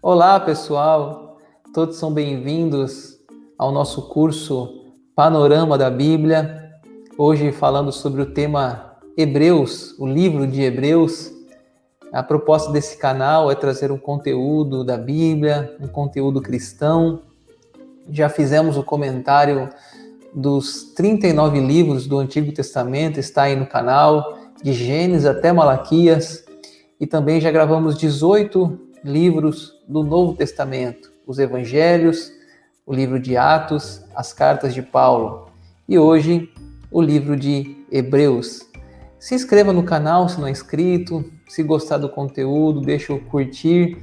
Olá, pessoal. Todos são bem-vindos ao nosso curso Panorama da Bíblia. Hoje falando sobre o tema Hebreus, o livro de Hebreus. A proposta desse canal é trazer um conteúdo da Bíblia, um conteúdo cristão. Já fizemos o comentário dos 39 livros do Antigo Testamento, está aí no canal, de Gênesis até Malaquias. E também já gravamos 18 livros do Novo Testamento, os Evangelhos, o livro de Atos, as cartas de Paulo e hoje o livro de Hebreus. Se inscreva no canal se não é inscrito, se gostar do conteúdo, deixa o curtir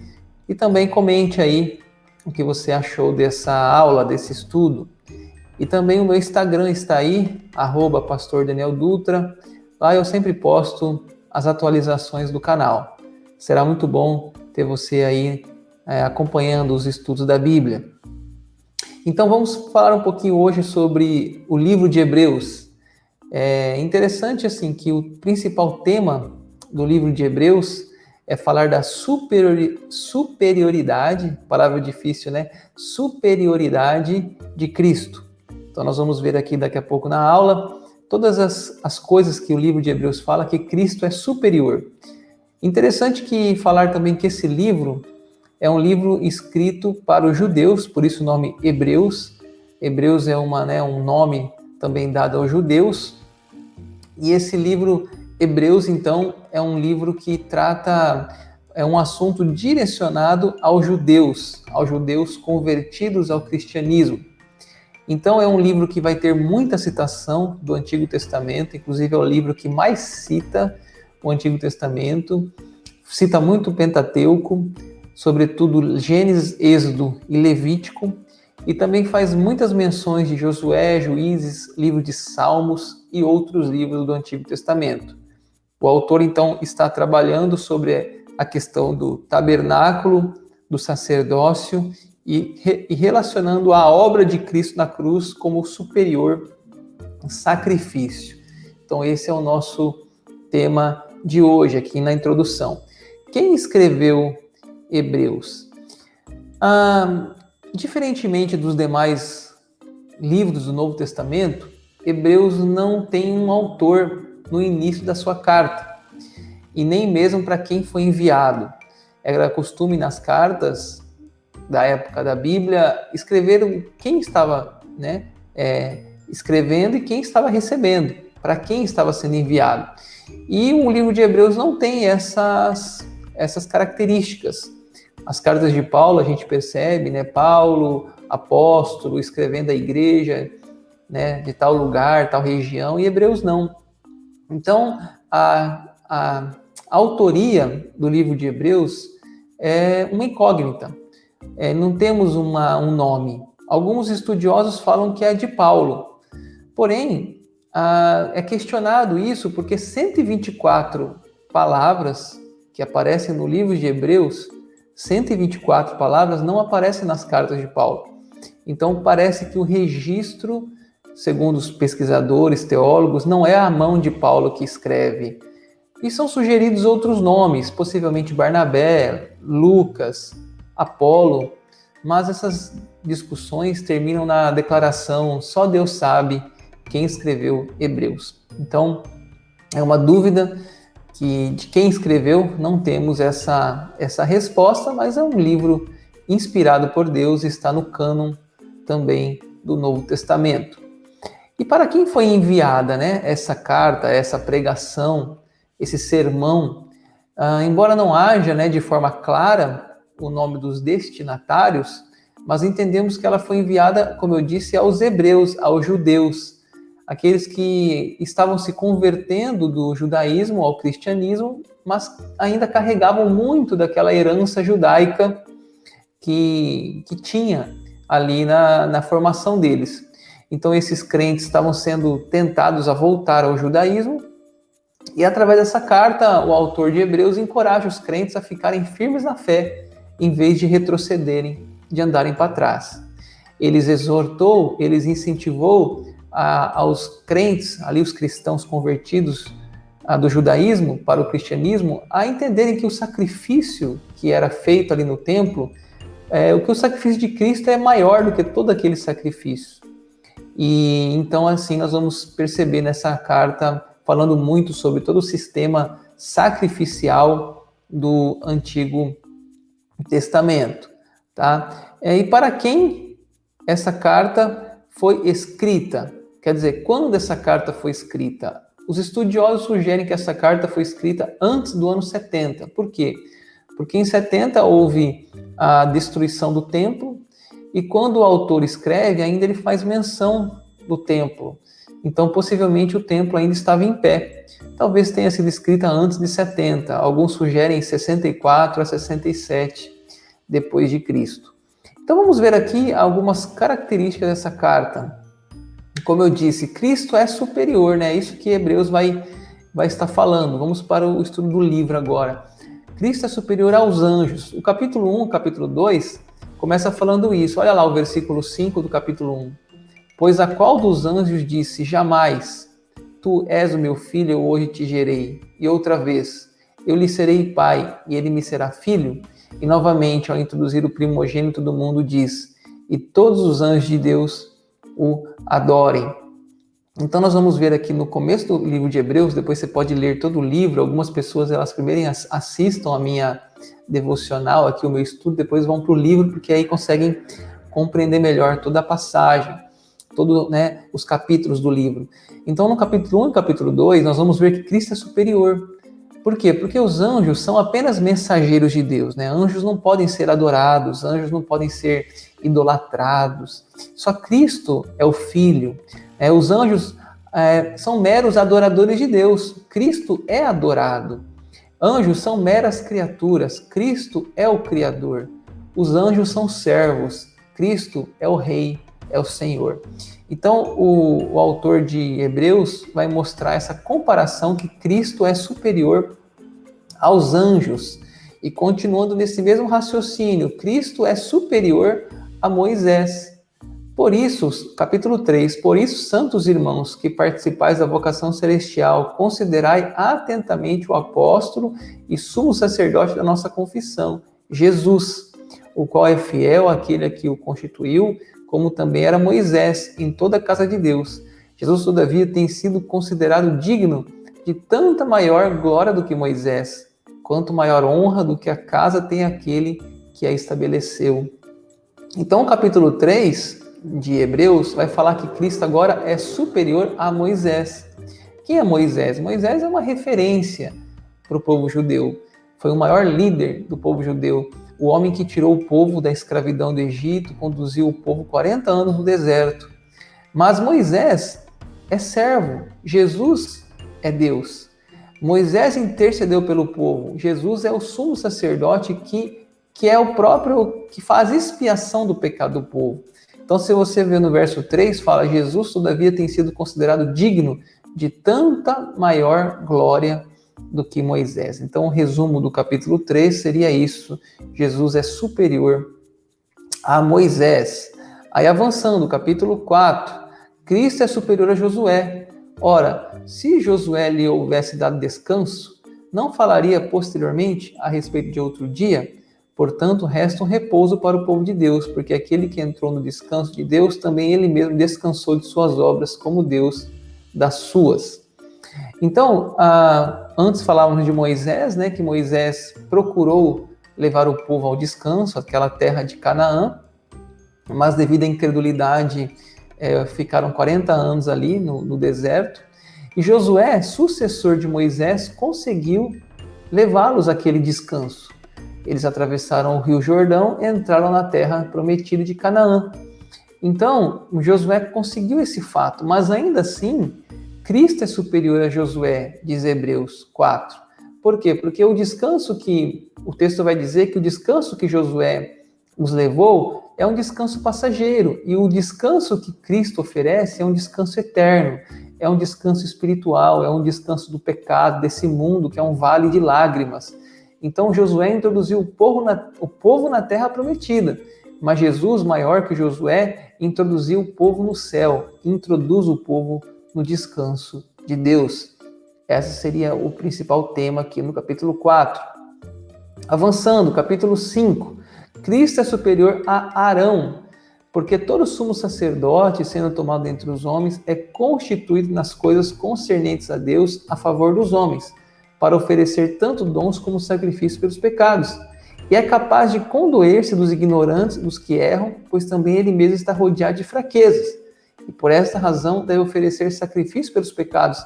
e também comente aí o que você achou dessa aula, desse estudo. E também o meu Instagram está aí, @pastorDanielDutra. Lá eu sempre posto as atualizações do canal. Será muito bom ter você aí acompanhando os estudos da Bíblia. Então vamos falar um pouquinho hoje sobre o livro de Hebreus. É interessante assim que o principal tema do livro de Hebreus é falar da superioridade, palavra difícil, né? Superioridade de Cristo. Então nós vamos ver aqui daqui a pouco na aula todas as coisas que o livro de Hebreus fala que Cristo é superior. Interessante que falar também que esse livro é um livro escrito para os judeus, por isso o nome Hebreus. Hebreus é um nome também dado aos judeus. E esse livro Hebreus, então, é um livro que trata, é um assunto direcionado aos judeus convertidos ao cristianismo. Então é um livro que vai ter muita citação do Antigo Testamento, inclusive é o livro que mais cita o Antigo Testamento, cita muito o Pentateuco, sobretudo Gênesis, Êxodo e Levítico, e também faz muitas menções de Josué, Juízes, livro de Salmos e outros livros do Antigo Testamento. O autor, então, está trabalhando sobre a questão do tabernáculo, do sacerdócio e relacionando a obra de Cristo na cruz como superior sacrifício. Então, esse é o nosso tema de hoje, aqui na introdução. Quem escreveu Hebreus? Diferentemente dos demais livros do Novo Testamento, Hebreus não tem um autor no início da sua carta, e nem mesmo para quem foi enviado. Era costume nas cartas da época da Bíblia escrever quem estava escrevendo e quem estava recebendo, para quem estava sendo enviado. E o livro de Hebreus não tem essas características. As cartas de Paulo a gente percebe, Paulo, apóstolo, escrevendo a igreja, de tal lugar, tal região, e Hebreus não. Então, a autoria do livro de Hebreus é uma incógnita. Não temos um nome. Alguns estudiosos falam que é de Paulo. Porém, é questionado isso porque 124 palavras que aparecem no livro de Hebreus, 124 palavras não aparecem nas cartas de Paulo. Então, parece que o registro, segundo os pesquisadores, teólogos, não é a mão de Paulo que escreve. E são sugeridos outros nomes, possivelmente Barnabé, Lucas, Apolo, mas essas discussões terminam na declaração: só Deus sabe quem escreveu Hebreus. Então, é uma dúvida que de quem escreveu, não temos essa resposta, mas é um livro inspirado por Deus e está no cânon também do Novo Testamento. E para quem foi enviada, essa carta, essa pregação, esse sermão, embora não haja, de forma clara o nome dos destinatários, mas entendemos que ela foi enviada, como eu disse, aos hebreus, aos judeus, aqueles que estavam se convertendo do judaísmo ao cristianismo, mas ainda carregavam muito daquela herança judaica que tinha ali na formação deles. Então esses crentes estavam sendo tentados a voltar ao judaísmo, e através dessa carta o autor de Hebreus encoraja os crentes a ficarem firmes na fé, em vez de retrocederem, de andarem para trás. Ele incentivou aos crentes, ali os cristãos convertidos do judaísmo para o cristianismo, a entenderem que o sacrifício que era feito ali no templo, o que o sacrifício de Cristo é maior do que todo aquele sacrifício. E então, assim, nós vamos perceber nessa carta, falando muito sobre todo o sistema sacrificial do Antigo Testamento, tá? E para quem essa carta foi escrita? Quer dizer, quando essa carta foi escrita? Os estudiosos sugerem que essa carta foi escrita antes do ano 70. Por quê? Porque em 70 houve a destruição do templo, e quando o autor escreve, ainda ele faz menção do templo. Então, possivelmente, o templo ainda estava em pé. Talvez tenha sido escrita antes de 70. Alguns sugerem 64 a 67 depois de Cristo. Então, vamos ver aqui algumas características dessa carta. Como eu disse, Cristo é superior, né? É isso que Hebreus vai estar falando. Vamos para o estudo do livro agora. Cristo é superior aos anjos. O capítulo 1, o capítulo 2, começa falando isso. Olha lá o versículo 5 do capítulo 1. Pois a qual dos anjos disse, jamais, tu és o meu filho, eu hoje te gerei. E outra vez, eu lhe serei pai, e ele me será filho. E novamente, ao introduzir o primogênito do mundo, diz, e todos os anjos de Deus o adorem. Então nós vamos ver aqui no começo do livro de Hebreus, depois você pode ler todo o livro, algumas pessoas elas primeiro assistam a minha devocional, aqui o meu estudo, depois vão para o livro, porque aí conseguem compreender melhor toda a passagem, todos, né, os capítulos do livro. Então no capítulo 1 e capítulo 2 nós vamos ver que Cristo é superior. Por quê? Porque os anjos são apenas mensageiros de Deus, né? Anjos não podem ser adorados, anjos não podem ser idolatrados. Só Cristo é o Filho. Os anjos são meros adoradores de Deus. Cristo é adorado. Anjos são meras criaturas. Cristo é o Criador. Os anjos são servos. Cristo é o Rei, é o Senhor. Então, o autor de Hebreus vai mostrar essa comparação que Cristo é superior aos anjos. E continuando nesse mesmo raciocínio, Cristo é superior a Moisés. Por isso, capítulo 3, por isso, santos irmãos, que participais da vocação celestial, considerai atentamente o apóstolo e sumo sacerdote da nossa confissão, Jesus, o qual é fiel àquele que o constituiu, como também era Moisés, em toda a casa de Deus. Jesus, todavia, tem sido considerado digno de tanta maior glória do que Moisés, quanto maior honra do que a casa tem aquele que a estabeleceu. Então, o capítulo 3 de Hebreus vai falar que Cristo agora é superior a Moisés. Quem é Moisés? Moisés é uma referência para o povo judeu. Foi o maior líder do povo judeu. O homem que tirou o povo da escravidão do Egito, conduziu o povo 40 anos no deserto. Mas Moisés é servo, Jesus é Deus. Moisés intercedeu pelo povo, Jesus é o sumo sacerdote que é o próprio que faz expiação do pecado do povo. Então, se você vê no verso 3, fala, Jesus, todavia, tem sido considerado digno de tanta maior glória do que Moisés. Então, o resumo do capítulo 3 seria isso. Jesus é superior a Moisés. Aí, avançando, capítulo 4, Cristo é superior a Josué. Ora, se Josué lhe houvesse dado descanso, não falaria posteriormente a respeito de outro dia? Portanto, resta um repouso para o povo de Deus, porque aquele que entrou no descanso de Deus, também ele mesmo descansou de suas obras, como Deus das suas. Então, antes falávamos de Moisés, né, que Moisés procurou levar o povo ao descanso, aquela terra de Canaã, mas devido à incredulidade, ficaram 40 anos ali no deserto. E Josué, sucessor de Moisés, conseguiu levá-los àquele descanso. Eles atravessaram o Rio Jordão e entraram na terra prometida de Canaã. Então, Josué conseguiu esse fato, mas ainda assim, Cristo é superior a Josué, diz Hebreus 4. Por quê? Porque o descanso que, o texto vai dizer que o descanso que Josué os levou é um descanso passageiro, e o descanso que Cristo oferece é um descanso eterno, é um descanso espiritual, é um descanso do pecado, desse mundo que é um vale de lágrimas. Então Josué introduziu o povo na terra prometida, mas Jesus, maior que Josué, introduziu o povo no céu, introduz o povo no descanso de Deus. Esse seria o principal tema aqui no capítulo 4. Avançando, capítulo 5. Cristo é superior a Arão, porque todo sumo sacerdote, sendo tomado entre os homens, é constituído nas coisas concernentes a Deus a favor dos homens, para oferecer tanto dons como sacrifícios pelos pecados. E é capaz de condoer-se dos ignorantes, dos que erram, pois também ele mesmo está rodeado de fraquezas. E por esta razão deve oferecer sacrifício pelos pecados,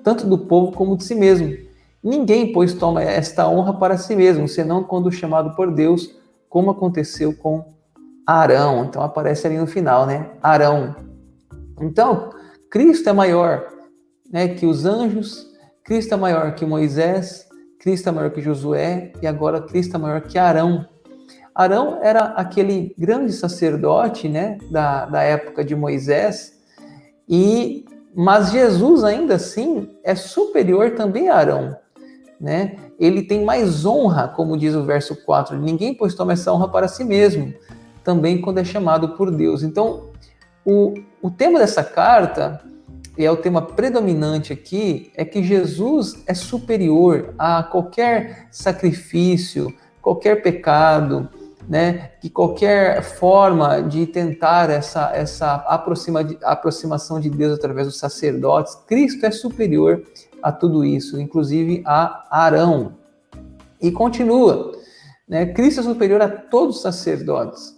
tanto do povo como de si mesmo. Ninguém, pois, toma esta honra para si mesmo, senão quando chamado por Deus, como aconteceu com Arão. Então aparece ali no final, né? Arão. Então, Cristo é maior, né, que os anjos, Cristo é maior que Moisés, Cristo é maior que Josué e agora Cristo é maior que Arão. Arão era aquele grande sacerdote, né, da época de Moisés, mas Jesus ainda assim é superior também a Arão, né? Ele tem mais honra, como diz o verso 4, ninguém pois toma essa honra para si mesmo, também quando é chamado por Deus. Então, o tema dessa carta, e é o tema predominante aqui, é que Jesus é superior a qualquer sacrifício, qualquer pecado, né? Que qualquer forma de tentar essa aproximação de Deus através dos sacerdotes, Cristo é superior a tudo isso, inclusive a Arão. E continua, né? Cristo é superior a todos os sacerdotes.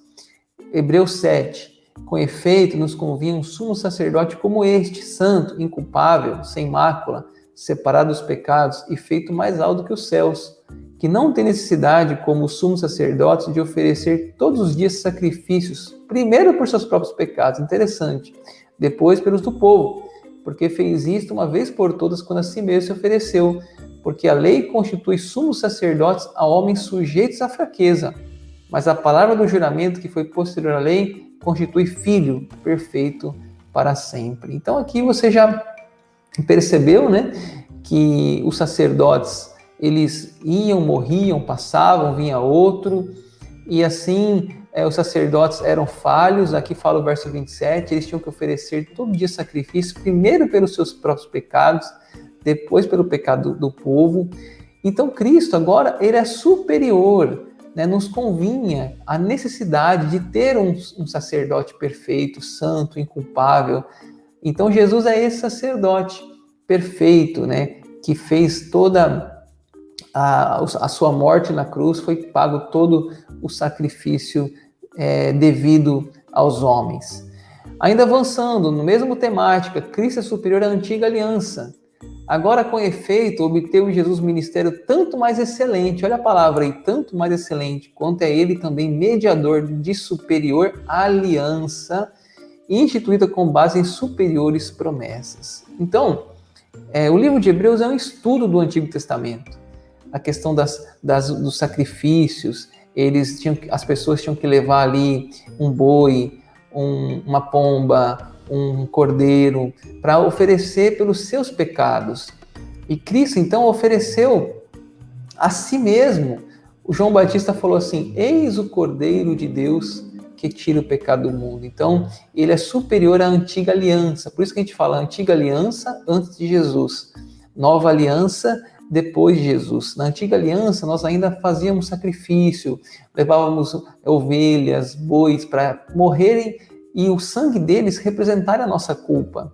Hebreus 7. Com efeito, nos convinha um sumo sacerdote como este, santo, inculpável, sem mácula, separado dos pecados e feito mais alto que os céus, que não tem necessidade, como os sumos sacerdotes, de oferecer todos os dias sacrifícios, primeiro por seus próprios pecados, interessante, depois pelos do povo, porque fez isto uma vez por todas quando a si mesmo se ofereceu, porque a lei constitui sumos sacerdotes a homens sujeitos à fraqueza, mas a palavra do juramento que foi posterior à lei constitui filho perfeito para sempre. Então aqui você já percebeu, né, que os sacerdotes, eles iam, morriam, passavam, vinha outro, e assim os sacerdotes eram falhos. Aqui fala o verso 27, eles tinham que oferecer todo dia sacrifício, primeiro pelos seus próprios pecados, depois pelo pecado do povo. Então Cristo agora, ele é superior, né? Nos convinha a necessidade de ter um sacerdote perfeito, santo, inculpável. Então Jesus é esse sacerdote perfeito, né, que fez toda a sua morte na cruz, foi pago todo o sacrifício devido aos homens. Ainda avançando, no mesmo temática, Cristo é superior à antiga aliança. Agora, com efeito, obteve Jesus ministério tanto mais excelente, olha a palavra aí, tanto mais excelente, quanto é ele também mediador de superior aliança, instituída com base em superiores promessas. Então, o livro de Hebreus é um estudo do Antigo Testamento. A questão dos sacrifícios, as pessoas tinham que levar ali um boi, uma pomba, um cordeiro, para oferecer pelos seus pecados. E Cristo, então, ofereceu a si mesmo. O João Batista falou assim: eis o Cordeiro de Deus que tira o pecado do mundo. Então, ele é superior à antiga aliança. Por isso que a gente fala antiga aliança antes de Jesus, nova aliança depois de Jesus. Na antiga aliança, nós ainda fazíamos sacrifício, levávamos ovelhas, bois para morrerem e o sangue deles representar a nossa culpa.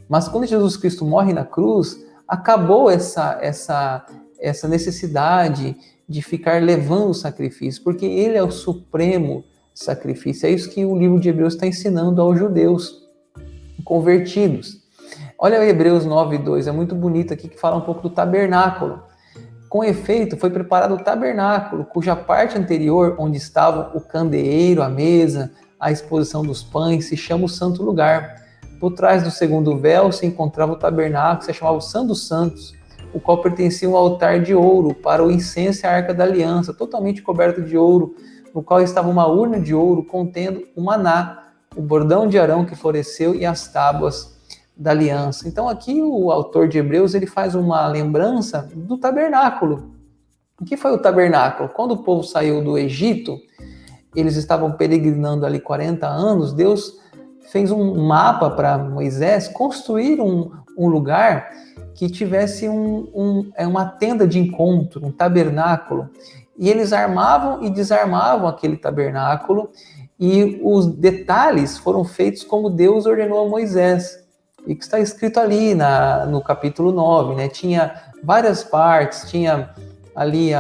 Mas quando Jesus Cristo morre na cruz, acabou essa necessidade de ficar levando o sacrifício, porque ele é o supremo sacrifício. É isso que o livro de Hebreus está ensinando aos judeus convertidos. Olha Hebreus 9:2, é muito bonito aqui, que fala um pouco do tabernáculo. Com efeito, foi preparado o tabernáculo, cuja parte anterior, onde estava o candeeiro, a mesa, a exposição dos pães, se chama o Santo Lugar. Por trás do segundo véu se encontrava o tabernáculo, que se chamava o Santo dos Santos, o qual pertencia a um altar de ouro para o incenso e a arca da aliança, totalmente coberto de ouro, no qual estava uma urna de ouro contendo o maná, o bordão de Arão que floresceu e as tábuas da aliança. Então aqui o autor de Hebreus, ele faz uma lembrança do tabernáculo. O que foi o tabernáculo? Quando o povo saiu do Egito, eles estavam peregrinando ali 40 anos, Deus fez um mapa para Moisés construir um lugar que tivesse uma tenda de encontro, um tabernáculo. E eles armavam e desarmavam aquele tabernáculo, e os detalhes foram feitos como Deus ordenou a Moisés. E que está escrito ali no capítulo 9, né? Tinha várias partes, tinha ali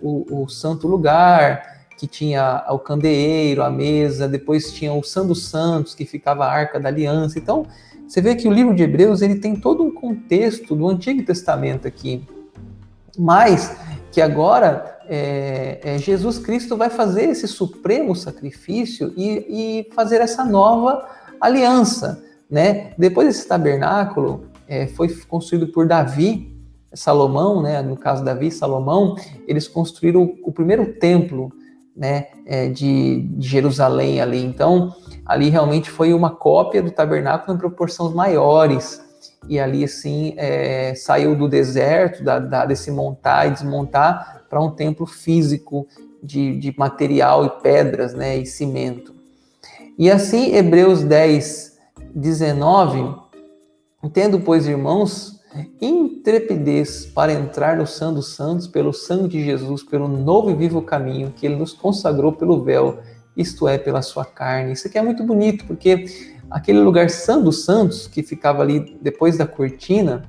o santo lugar, que tinha o candeeiro, a mesa, depois tinha o Santo dos Santos, que ficava a Arca da Aliança. Então, você vê que o livro de Hebreus ele tem todo um contexto do Antigo Testamento aqui, mas que agora Jesus Cristo vai fazer esse supremo sacrifício e fazer essa nova aliança, né? Depois desse tabernáculo foi construído por Davi, Salomão, né? No caso Davi e Salomão, eles construíram o primeiro templo, né? De Jerusalém ali. Então, ali realmente foi uma cópia do tabernáculo em proporções maiores. E ali, assim, saiu do deserto, desse montar e desmontar, para um templo físico de material e pedras, né, e cimento. E assim, Hebreus 10, 19, tendo, pois, irmãos, intrepidez para entrar no Santo dos Santos pelo sangue de Jesus, pelo novo e vivo caminho que ele nos consagrou pelo véu, isto é, pela sua carne. Isso aqui é muito bonito, porque aquele lugar Santo dos Santos, que ficava ali depois da cortina,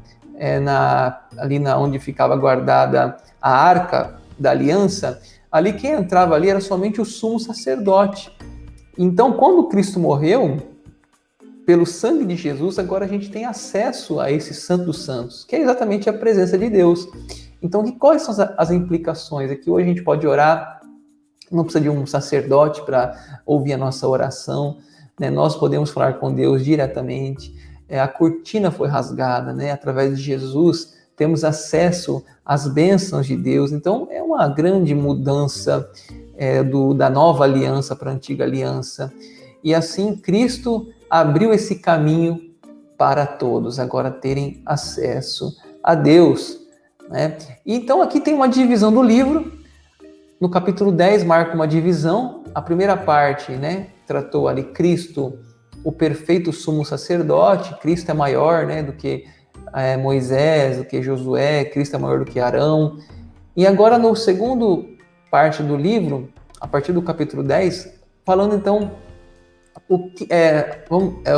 ali onde ficava guardada a Arca da Aliança, ali quem entrava ali era somente o sumo sacerdote. Então, quando Cristo morreu, pelo sangue de Jesus, agora a gente tem acesso a esse Santo dos Santos, que é exatamente a presença de Deus. Então, quais são as implicações? É que hoje a gente pode orar, não precisa de um sacerdote para ouvir a nossa oração, né? Nós podemos falar com Deus diretamente. A cortina foi rasgada, né? Através de Jesus, temos acesso às bênçãos de Deus. Então, é uma grande mudança da nova aliança para a antiga aliança. E assim, Cristo abriu esse caminho para todos agora terem acesso a Deus, né? Então, aqui tem uma divisão do livro. No capítulo 10 marca uma divisão. A primeira parte, né, tratou ali Cristo, o perfeito sumo sacerdote. Cristo é maior, né, do que Moisés, do que Josué. Cristo é maior do que Arão. E agora, no segundo parte do livro, a partir do capítulo 10, falando então o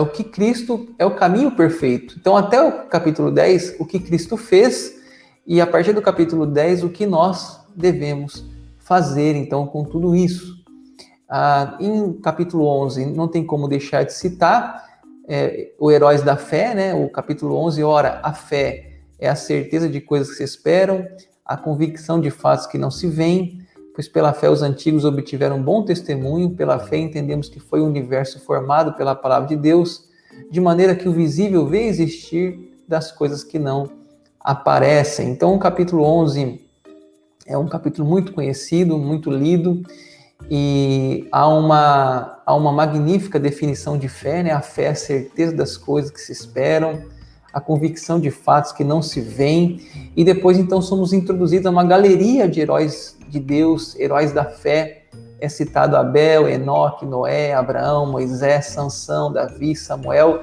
que Cristo é o caminho perfeito. Então, até o capítulo 10, o que Cristo fez, e a partir do capítulo 10, o que nós devemos fazer, então, com tudo isso. Em capítulo 11, não tem como deixar de citar o Heróis da Fé, né? O capítulo 11, ora, a fé é a certeza de coisas que se esperam, a convicção de fatos que não se veem, pois pela fé os antigos obtiveram bom testemunho, pela fé entendemos que foi o universo formado pela palavra de Deus, de maneira que o visível vê existir das coisas que não aparecem. Então, o capítulo 11 é um capítulo muito conhecido, muito lido, e há uma magnífica definição de fé, né? A fé é a certeza das coisas que se esperam, a convicção de fatos que não se veem, e depois então somos introduzidos a uma galeria de heróis de Deus, heróis da fé. É citado Abel, Enoque, Noé, Abraão, Moisés, Sansão, Davi, Samuel.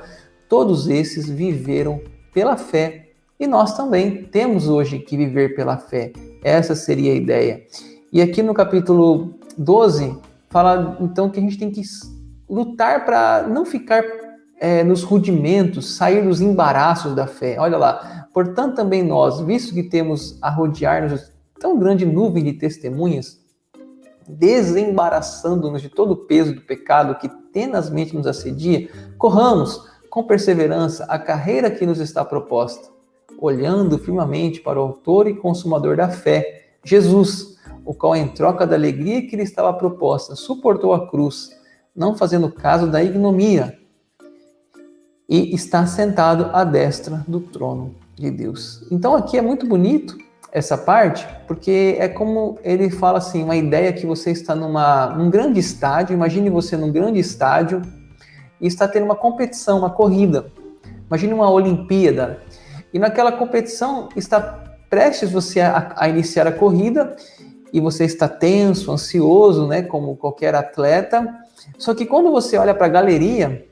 Todos esses viveram pela fé, e nós também temos hoje que viver pela fé. Essa seria a ideia. E aqui no capítulo 12, fala então que a gente tem que lutar para não ficar nos rudimentos, sair dos embaraços da fé. Olha lá, portanto também nós, visto que temos a rodear-nos de tão grande nuvem de testemunhas, desembaraçando-nos de todo o peso do pecado que tenazmente nos assedia, corramos com perseverança a carreira que nos está proposta, olhando firmemente para o autor e consumador da fé, Jesus, o qual, em troca da alegria que lhe estava proposta, suportou a cruz, não fazendo caso da ignomínia, e está sentado à destra do trono de Deus. Então aqui é muito bonito essa parte, porque é como ele fala assim, uma ideia que você está num grande estádio, imagine você num grande estádio e está tendo uma competição, uma corrida. Imagine uma Olimpíada, e naquela competição está prestes você a iniciar a corrida, e você está tenso, ansioso, né, como qualquer atleta. Só que quando você olha para a galeria,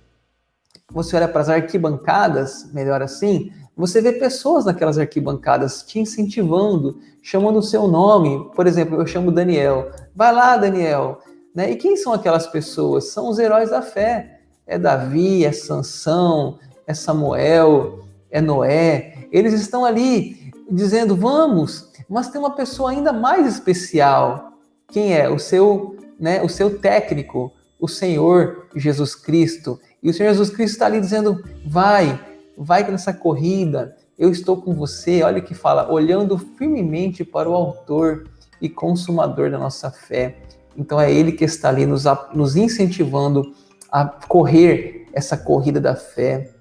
você olha para as arquibancadas, melhor assim, você vê pessoas naquelas arquibancadas te incentivando, chamando o seu nome. Por exemplo, eu chamo Daniel. Vai lá, Daniel. Né? E quem são aquelas pessoas? São os heróis da fé. É Davi, é Sansão, é Samuel, é Noé. Eles estão ali dizendo, vamos, mas tem uma pessoa ainda mais especial. Quem é? O seu técnico, o Senhor Jesus Cristo. E o Senhor Jesus Cristo está ali dizendo, vai nessa corrida, eu estou com você. Olha que fala, olhando firmemente para o autor e consumador da nossa fé. Então é Ele que está ali nos incentivando a correr essa corrida da fé.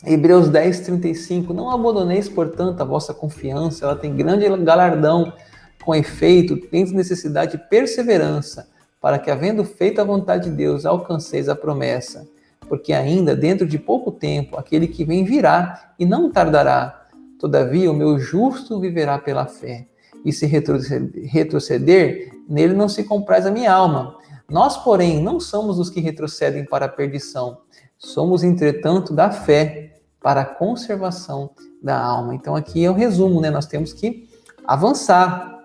Hebreus 10:35, não abandoneis, portanto, a vossa confiança, ela tem grande galardão, com efeito, tens necessidade de perseverança, para que, havendo feito a vontade de Deus, alcanceis a promessa. Porque ainda, dentro de pouco tempo, aquele que vem virá e não tardará. Todavia, o meu justo viverá pela fé. E se retroceder, nele não se compraz a minha alma. Nós, porém, não somos os que retrocedem para a perdição. Somos, entretanto, da fé para a conservação da alma. Então, aqui é o resumo, né? Nós temos que avançar.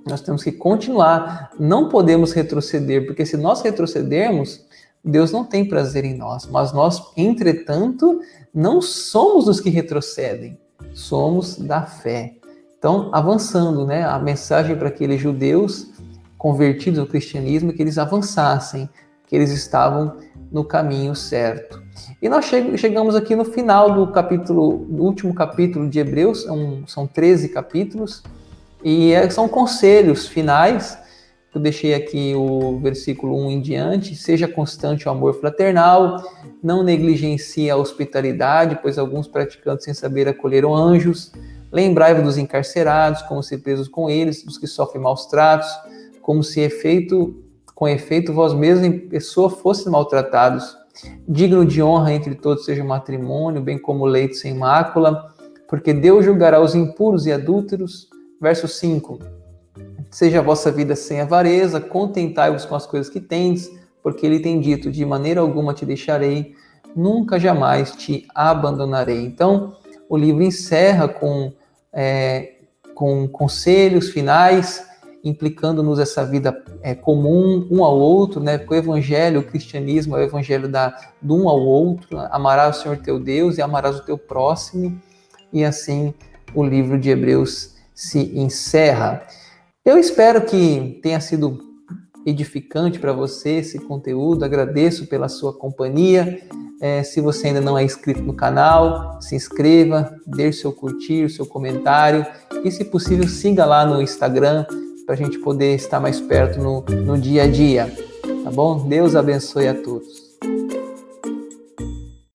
Nós temos que continuar. Não podemos retroceder, porque se nós retrocedermos, Deus não tem prazer em nós. Mas nós, entretanto, não somos os que retrocedem. Somos da fé. Então, avançando, né? A mensagem para aqueles judeus convertidos ao cristianismo é que eles avançassem, que eles estavam no caminho certo. E nós chegamos aqui no final do último capítulo de Hebreus, são 13 capítulos, e são conselhos finais. Eu deixei aqui o versículo 1 em diante, seja constante o amor fraternal, não negligencie a hospitalidade, pois alguns praticantes sem saber acolheram anjos, lembrai-vos dos encarcerados, como se presos com eles, dos que sofrem maus tratos, como se com efeito vós mesmos em pessoa fossem maltratados. Digno de honra entre todos seja o matrimônio, bem como o leito sem mácula, porque Deus julgará os impuros e adúlteros. Verso 5. Seja a vossa vida sem avareza, contentai-vos com as coisas que tendes, porque ele tem dito, de maneira alguma te deixarei, nunca jamais te abandonarei. Então, o livro encerra com conselhos finais, implicando-nos essa vida comum, um ao outro, né? Porque o evangelho, o cristianismo é o evangelho do um ao outro, amarás o Senhor teu Deus e amarás o teu próximo, e assim o livro de Hebreus se encerra. Eu espero que tenha sido edificante para você esse conteúdo, agradeço pela sua companhia. Se você ainda não é inscrito no canal, se inscreva, deixe seu curtir, seu comentário e, se possível, siga lá no Instagram, para a gente poder estar mais perto no dia a dia, tá bom? Deus abençoe a todos.